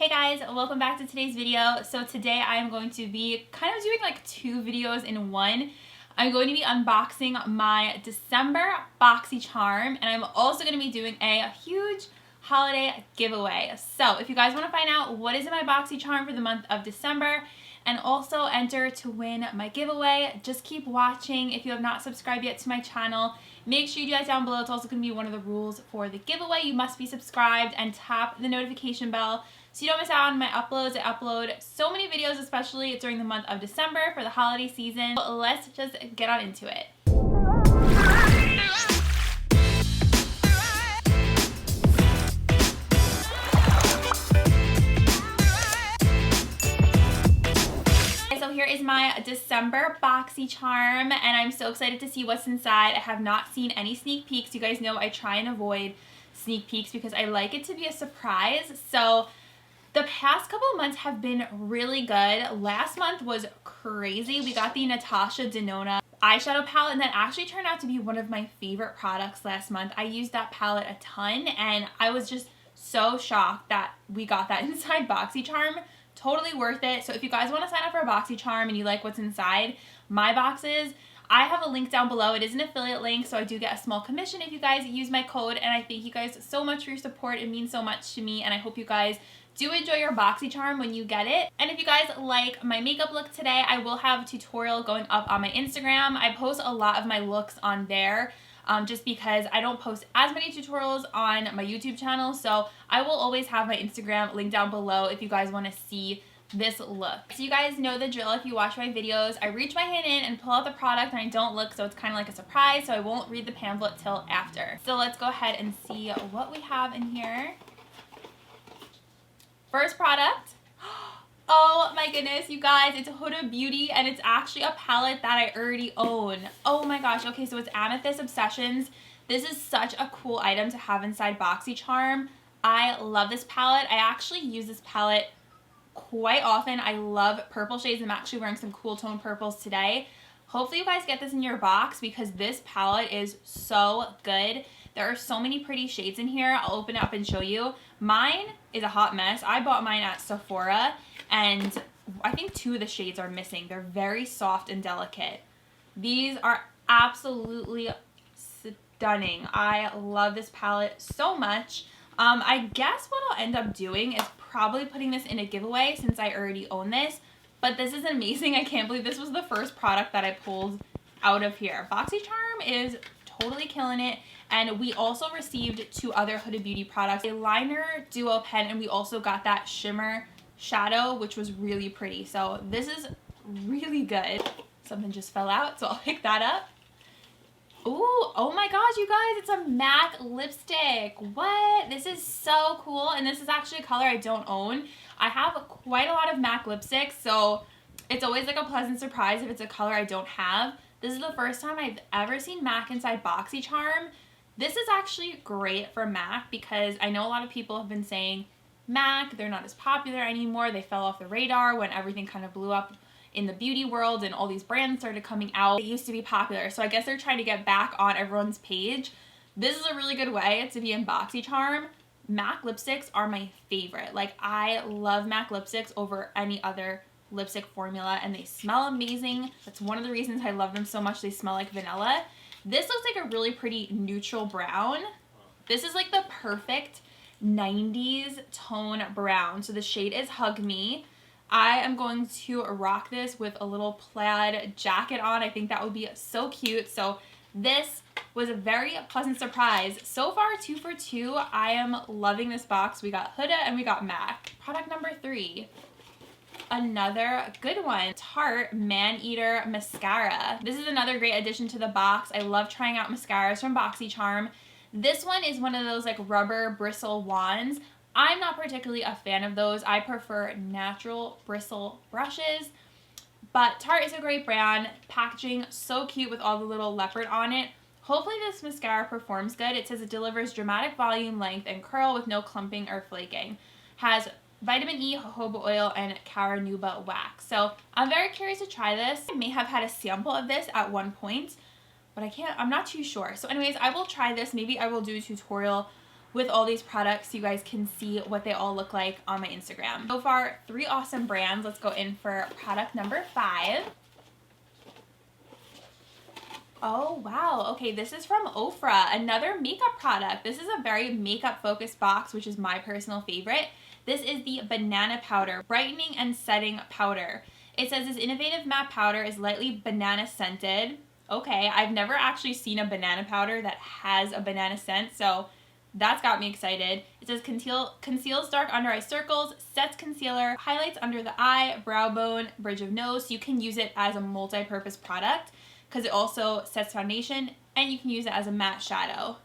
Hey guys, welcome back to today's video. So today I am going to be kind of doing like two videos in one. I'm going to be unboxing my December Boxycharm, and I'm also going to be doing a huge holiday giveaway. So if you guys want to find out what is in my Boxycharm for the month of December and also enter to win my giveaway, just keep watching. If you have not subscribed yet to my channel, make sure you do that down below. It's also going to be one of the rules for the giveaway. You must be subscribed and tap the notification bell so you don't miss out on my uploads. I upload so many videos, especially during the month of December for the holiday season. But let's just get on into it. So here is my December Boxycharm, and I'm so excited to see what's inside. I have not seen any sneak peeks. You guys know I try and avoid sneak peeks because I like it to be a surprise. So the past couple of months have been really good. Last month was crazy. We got the Natasha Denona eyeshadow palette, and that actually turned out to be one of my favorite products last month. I used that palette a ton, and I was just so shocked that we got that inside Boxycharm. Totally worth it. So if you guys want to sign up for a Boxycharm and you like what's inside my boxes, I have a link down below. It is an affiliate link, so I do get a small commission if you guys use my code, and I thank you guys so much for your support. It means so much to me, and I hope you guys do enjoy your Boxycharm when you get it. And if you guys like my makeup look today, I will have a tutorial going up on my Instagram. I post a lot of my looks on there just because I don't post as many tutorials on my YouTube channel. So I will always have my Instagram link down below if you guys want to see this look. So you guys know the drill. If you watch my videos, I reach my hand in and pull out the product and I don't look, so it's kind of like a surprise, so I won't read the pamphlet till after. So let's go ahead and see what we have in here. First product. Oh my goodness, you guys, it's Huda Beauty, and it's actually a palette that I already own. Oh my gosh. Okay, so it's Amethyst Obsessions. This is such a cool item to have inside Boxycharm. I love this palette. I actually use this palette quite often. I love purple shades. I'm actually wearing some cool tone purples today. Hopefully you guys get this in your box because this palette is so good. There are so many pretty shades in here. I'll open it up and show you. Mine is a hot mess. I bought mine at Sephora, and I think two of the shades are missing. They're very soft and delicate. These are absolutely stunning. I love this palette so much. I guess what I'll end up doing is probably putting this in a giveaway since I already own this. But this is amazing. I can't believe this was the first product that I pulled out of here. Boxycharm is totally killing it. And we also received two other Huda Beauty products, a liner duo pen, and we also got that shimmer shadow, which was really pretty. So this is really good. Something just fell out, so I'll pick that up. Ooh, oh my gosh, you guys, it's a MAC lipstick. What? This is so cool, and this is actually a color I don't own. I have quite a lot of MAC lipsticks, so it's always like a pleasant surprise if it's a color I don't have. This is the first time I've ever seen MAC inside Boxycharm. This is actually great for MAC because I know a lot of people have been saying MAC, they're not as popular anymore. They fell off the radar when everything kind of blew up in the beauty world and all these brands started coming out. They used to be popular, so I guess they're trying to get back on everyone's page. This is a really good way to be in Boxycharm. MAC lipsticks are my favorite. Like, I love MAC lipsticks over any other lipstick formula, and they smell amazing. That's one of the reasons I love them so much. They smell like vanilla. This looks like a really pretty neutral brown. This is like the perfect 90s tone brown. So the shade is Hug Me. I am going to rock this with a little plaid jacket on. I think that would be so cute. So this was a very pleasant surprise. So far, 2 for 2. I am loving this box. We got Huda and we got MAC. Product number 3. Another good one, Tarte Man-Eater Mascara. This is another great addition to the box. I love trying out mascaras from Boxycharm. This one is one of those like rubber bristle wands. I'm not particularly a fan of those. I prefer natural bristle brushes, but Tarte is a great brand. Packaging so cute with all the little leopard on it. Hopefully this mascara performs good. It says it delivers dramatic volume, length, and curl with no clumping or flaking. Has vitamin E, jojoba oil, and carnauba wax. So I'm very curious to try this. I may have had a sample of this at one point, but I'm not too sure. So anyways, I will try this. Maybe I will do a tutorial with all these products so you guys can see what they all look like on my Instagram. So far, 3 awesome brands. Let's go in for product number 5. Oh, wow. Okay, this is from Ofra, another makeup product. This is a very makeup focused box, which is my personal favorite. This is the Banana Powder Brightening and Setting Powder. It says this innovative matte powder is lightly banana scented. Okay, I've never actually seen a banana powder that has a banana scent, so that's got me excited. It says conceals dark under eye circles, sets concealer, highlights under the eye, brow bone, bridge of nose. So you can use it as a multi-purpose product because it also sets foundation, and you can use it as a matte shadow.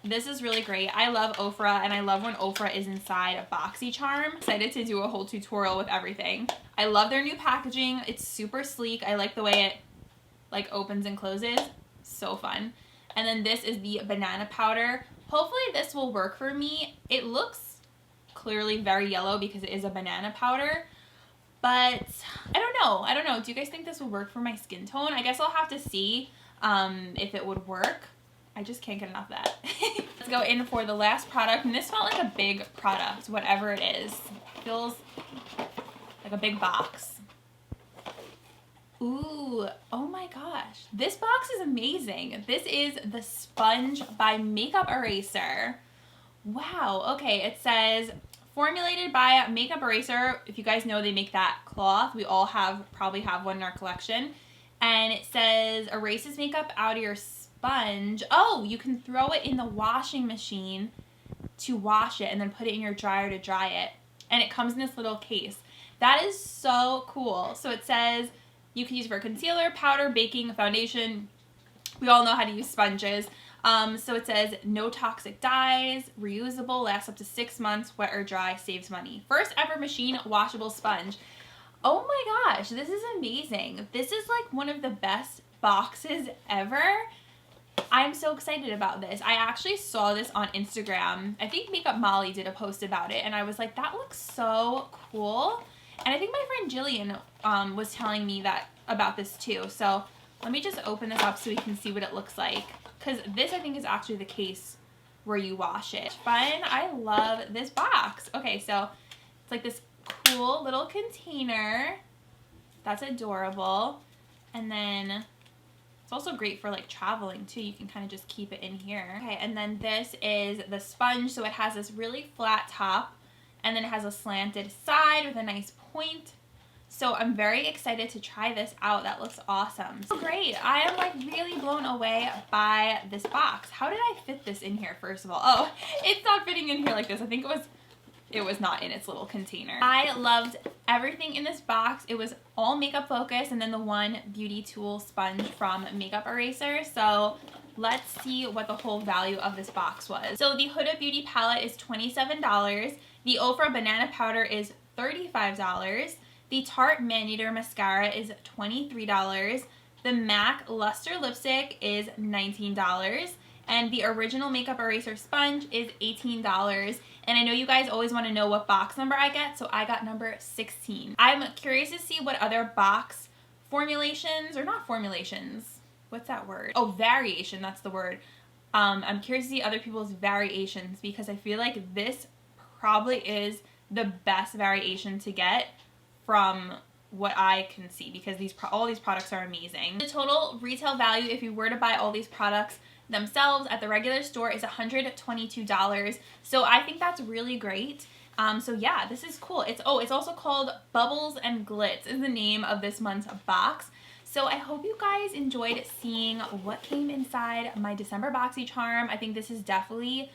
This is really great. I love Ofra, and I love when Ofra is inside a Boxycharm. Excited to do a whole tutorial with everything. I love their new packaging. It's super sleek. I like the way it like opens and closes. So fun. And then this is the banana powder. Hopefully this will work for me. It looks clearly very yellow because it is a banana powder, but I don't know. Do you guys think this will work for my skin tone? I guess I'll have to see if it would work. I just can't get enough of that. Let's go in for the last product, and this felt like a big product, whatever it is. It feels like a big box. Ooh, oh my gosh. This box is amazing. This is the Sponge by Makeup Eraser. Wow, okay, it says formulated by Makeup Eraser. If you guys know, they make that cloth. We all probably have one in our collection. And it says erases makeup out of your sponge. Oh, you can throw it in the washing machine to wash it and then put it in your dryer to dry it. And it comes in this little case. That is so cool. So it says you can use it for concealer, powder, baking, foundation. We all know how to use sponges. So it says no toxic dyes, reusable, lasts up to 6 months, wet or dry, saves money. First ever machine washable sponge. Oh my gosh, this is amazing. This is like one of the best boxes ever. I'm so excited about this. I actually saw this on Instagram. I think Makeup Molly did a post about it, and I was like, that looks so cool. And I think my friend Jillian was telling me about this too. So let me just open this up so we can see what it looks like. Because this, I think, is actually the case where you wash it. Fun. I love this box. Okay, so it's like this cool little container. That's adorable. And then it's also great for like traveling too. You can kind of just keep it in here. Okay, and then this is the sponge. So it has this really flat top, and then it has a slanted side with a nice point. So I'm very excited to try this out. That looks awesome. So great. I am like really blown away by this box. How did I fit this in here, first of all? Oh, it's not fitting in here like this. I think it was not in its little container. I loved everything in this box. It was all makeup focused, and then the one beauty tool sponge from Makeup Eraser. So let's see what the whole value of this box was. So the Huda Beauty palette is $27. The Ofra Banana Powder is $35. The Tarte Maneater Mascara is $23. The MAC Luster Lipstick is $19. And the original Makeup Eraser Sponge is $18. And I know you guys always want to know what box number I get, so I got number 16. I'm curious to see what other box formulations, or not formulations, what's that word? Oh, variation, that's the word. I'm curious to see other people's variations, because I feel like this probably is the best variation to get from what I can see, because all these products are amazing. The total retail value, if you were to buy all these products themselves at the regular store, is $122. So I think that's really great. So yeah, this is cool. It's also called Bubbles and Glitz is the name of this month's box. So I hope you guys enjoyed seeing what came inside my December Boxycharm. I think this is definitely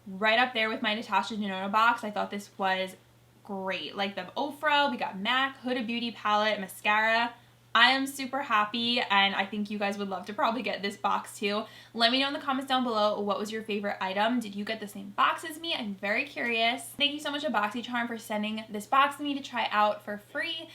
right up there with my Natasha Denona box. I thought this was great. Like the Ofra, we got MAC, Huda Beauty palette, mascara. I am super happy, and I think you guys would love to probably get this box too. Let me know in the comments down below, what was your favorite item? Did you get the same box as me? I'm very curious. Thank you so much to Boxycharm for sending this box to me to try out for free.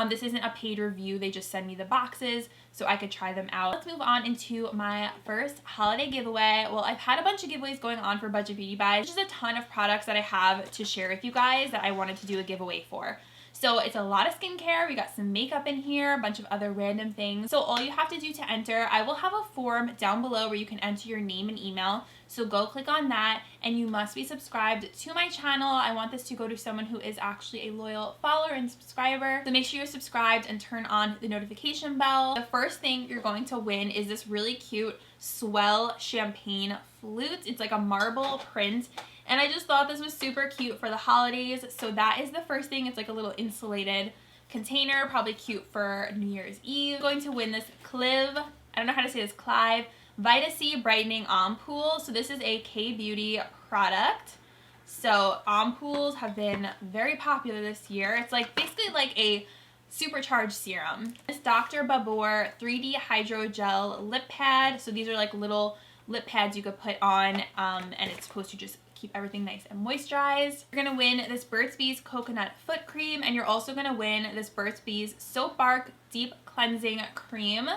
This isn't a paid review, they just send me the boxes so I could try them out. Let's move on into my first holiday giveaway. Well, I've had a bunch of giveaways going on for Budget Beauty Buys. Just a ton of products that I have to share with you guys that I wanted to do a giveaway for. So it's a lot of skincare. We got some makeup in here, a bunch of other random things. So all you have to do to enter, I will have a form down below where you can enter your name and email. So go click on that, and you must be subscribed to my channel. I want this to go to someone who is actually a loyal follower and subscriber. So make sure you're subscribed and turn on the notification bell. The first thing you're going to win is this really cute Swell champagne flute. It's like a marble print, and I just thought this was super cute for the holidays. So that is the first thing. It's like a little insulated container, probably cute for New Year's Eve. I'm going to win this Clive, I don't know how to say this, Clive Vita C Brightening Ampoule. So this is a K-Beauty product. So ampoules have been very popular this year. It's like basically like a supercharged serum. This Dr. Babur 3D Hydrogel Lip Pad. So these are like little lip pads you could put on, and it's supposed to just keep everything nice and moisturized. You're gonna win this Burt's Bees Coconut Foot Cream, and you're also gonna win this Burt's Bees Soap Bark Deep Cleansing Cream.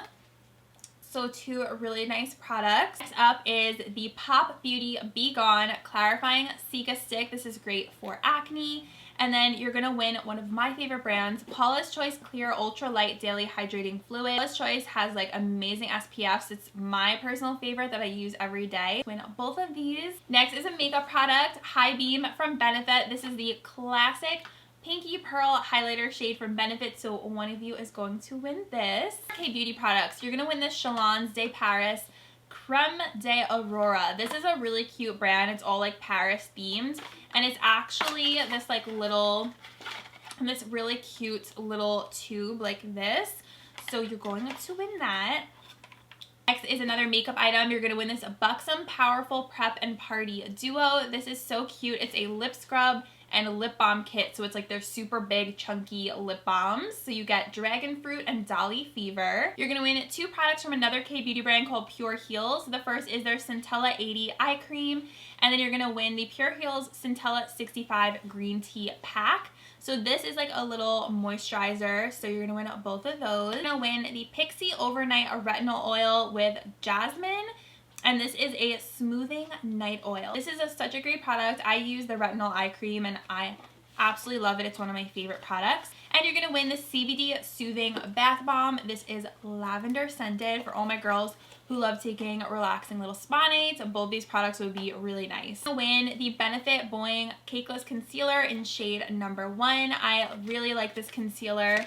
So two really nice products. Next up is the Pop Beauty Be Gone Clarifying Cica Stick. This is great for acne. And then you're gonna win one of my favorite brands, Paula's Choice Clear Ultra Light Daily Hydrating Fluid. Paula's Choice has like amazing SPFs. It's my personal favorite that I use every day. Win both of these. Next is a makeup product, High Beam from Benefit. This is the classic Pinky Pearl highlighter shade from Benefit, so one of you is going to win this. Okay, beauty products. You're gonna win this Chalons de Paris Creme de Aurora. This is a really cute brand. It's all like Paris themed, and it's actually this like little, this really cute little tube like this. So you're going to win that. Next is another makeup item. You're gonna win this Buxom Powerful Prep and Party Duo. This is so cute. It's a lip scrub and a lip balm kit. So it's like they're super big, chunky lip balms. So you get Dragon Fruit and Dolly Fever. You're gonna win two products from another K-beauty brand called Pure Heals. The first is their Centella 80 Eye Cream. And then you're gonna win the Pure Heals Centella 65 Green Tea Pack. So this is like a little moisturizer. So you're gonna win both of those. You're gonna win the Pixi Overnight Retinol Oil with Jasmine. And this is a smoothing night oil. This is such a great product. I use the retinol eye cream and I absolutely love it. It's one of my favorite products. And you're gonna win the CBD Soothing Bath Bomb. This is lavender scented for all my girls who love taking relaxing little spa nights. Both these products would be really nice. You'll win the Benefit Boing Cakeless Concealer in shade number 1. I really like this concealer.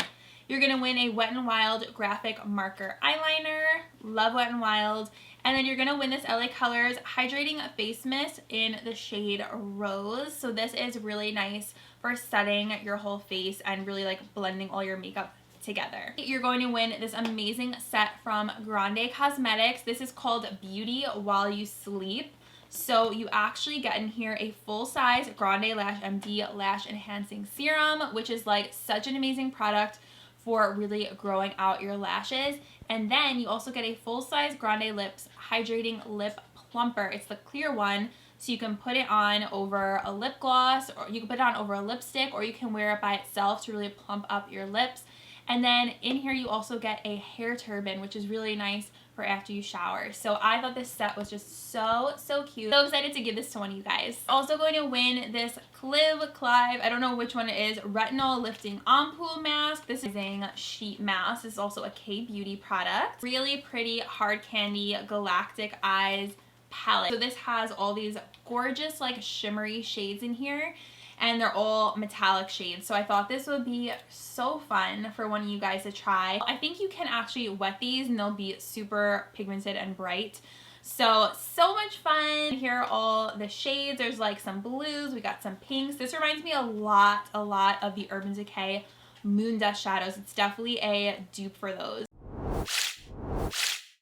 You're gonna win a Wet n Wild Graphic Marker Eyeliner. Love Wet n Wild. And then you're gonna win this LA Colors Hydrating Face Mist in the shade Rose. So this is really nice for setting your whole face and really like blending all your makeup together. You're going to win this amazing set from Grande Cosmetics. This is called Beauty While You Sleep. So you actually get in here a full-size Grande Lash MD Lash Enhancing Serum, which is like such an amazing product for really growing out your lashes. And then you also get a full-size Grande Lips Hydrating Lip Plumper. It's the clear one, so you can put it on over a lip gloss, or you can put it on over a lipstick, or you can wear it by itself to really plump up your lips. And then in here you also get a hair turban, which is really nice for after you shower. So I thought this set was just so cute. So excited to give this to one of you guys. Also going to win this Clive, I don't know which one it is, Retinol Lifting Ampoule Mask. This is a sheet mask. This is also a K-beauty product. Really pretty hard candy Galactic Eyes palette. So this has all these gorgeous like shimmery shades in here, and they're all metallic shades. So I thought this would be so fun for one of you guys to try. I think you can actually wet these and they'll be super pigmented and bright. So much fun. Here are all the shades. There's like some blues, we got some pinks. This reminds me a lot of the Urban Decay Moon Dust shadows. It's definitely a dupe for those.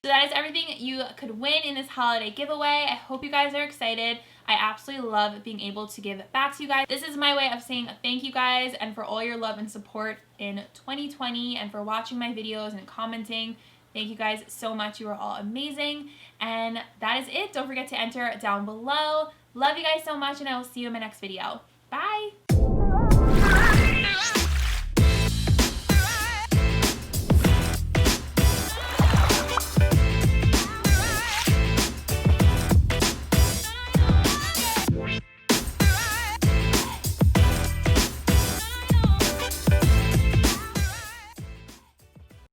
So that is everything you could win in this holiday giveaway. I hope you guys are excited. I absolutely love being able to give it back to you guys. This is my way of saying thank you guys, and for all your love and support in 2020, and for watching my videos and commenting. Thank you guys so much. You are all amazing. And that is it. Don't forget to enter down below. Love you guys so much, and I will see you in my next video. Bye!